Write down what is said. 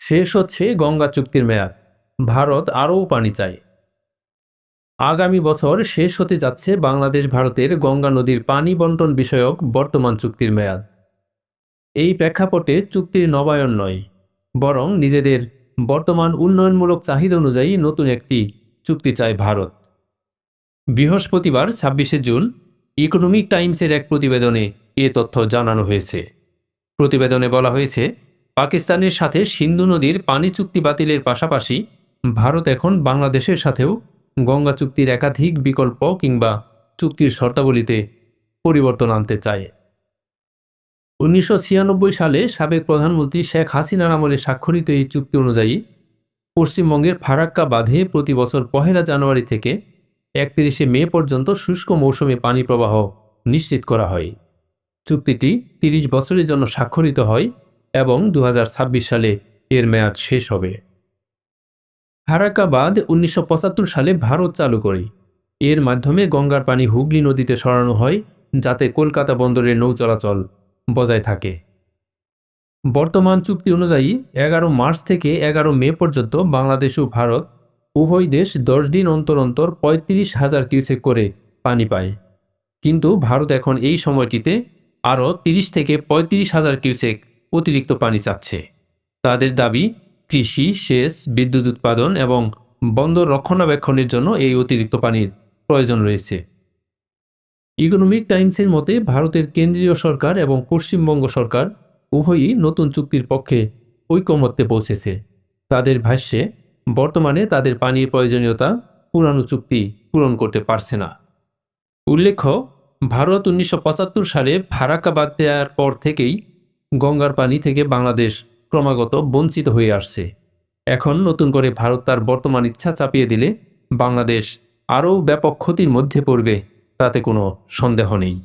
শেষ হচ্ছে গঙ্গা চুক্তির মেয়াদ। ভারত আরও পানি চায়। আগামী বছর শেষ হতে যাচ্ছে বাংলাদেশ ভারতের গঙ্গা নদীর পানি বন্টন বিষয়ক বর্তমান চুক্তির মেয়াদ। এই প্রেক্ষাপটে চুক্তির নবায়ন নয়, বরং নিজেদের বর্তমান উন্নয়নমূলক চাহিদা অনুযায়ী নতুন একটি চুক্তি চায় ভারত। বৃহস্পতিবার ২৬শে জুন ইকোনমিক টাইমসের এক প্রতিবেদনে এ তথ্য জানানো হয়েছে। প্রতিবেদনে বলা হয়েছে, পাকিস্তানের সাথে সিন্ধু নদীর পানি চুক্তি বাতিলের পাশাপাশি ভারত এখন বাংলাদেশের সাথেও গঙ্গা চুক্তির একাধিক বিকল্প কিংবা চুক্তির শর্তাবলীতে পরিবর্তন আনতে চায়। ১৯৯৬ সালে সাবেক প্রধানমন্ত্রী শেখ হাসিনার আমলে স্বাক্ষরিত এই চুক্তি অনুযায়ী পশ্চিমবঙ্গের ফারাক্কা বাঁধে প্রতি বছর ১ জানুয়ারি থেকে ৩১ মে পর্যন্ত শুষ্ক মৌসুমে পানি প্রবাহ নিশ্চিত করা হয়। চুক্তিটি ৩০ বছরের জন্য স্বাক্ষরিত হয় এবং ২০২৬ সালে এর মেয়াদ শেষ হবে। ফারাক্কা বাঁধ ১৯৭৫ সালে ভারত চালু করে। এর মাধ্যমে গঙ্গার পানি হুগলি নদীতে সরানো হয়, যাতে কলকাতা বন্দরের নৌ চলাচল বজায় থাকে। বর্তমান চুক্তি অনুযায়ী ১১ মার্চ থেকে ১১ মে পর্যন্ত বাংলাদেশ ও ভারত উভয় দেশ ১০ দিন অন্তর অন্তর ৩৫,০০০ কিউসেক করে পানি পায়। কিন্তু ভারত এখন এই সময়টিতে আরও ৩০ থেকে ৩৫,০০০ কিউসেক অতিরিক্ত পানি চাচ্ছে। তাদের দাবি, কৃষি, সেচ, বিদ্যুৎ উৎপাদন এবং বন্দর রক্ষণাবেক্ষণের জন্য এই অতিরিক্ত পানির প্রয়োজন রয়েছে। ইকোনমিক টাইমসের মতে, ভারতের কেন্দ্রীয় সরকার এবং পশ্চিমবঙ্গ সরকার উভয়ই নতুন চুক্তির পক্ষে ঐকমত্যে পৌঁছেছে। তাদের ভাষ্যে, বর্তমানে তাদের পানির প্রয়োজনীয়তা পুরানো চুক্তি পূরণ করতে পারছে না। উল্লেখ্য, ভারত ১৯৭৫ সালে ফারাক্কা বাঁধ দেওয়ার পর থেকেই গঙ্গার পানি থেকে বাংলাদেশ ক্রমাগত বঞ্চিত হয়ে আসছে। এখন নতুন করে ভারত তার বর্তমান ইচ্ছা চাপিয়ে দিলে বাংলাদেশ আরও ব্যাপক ক্ষতির মধ্যে পড়বে, তাতে কোনো সন্দেহ নেই।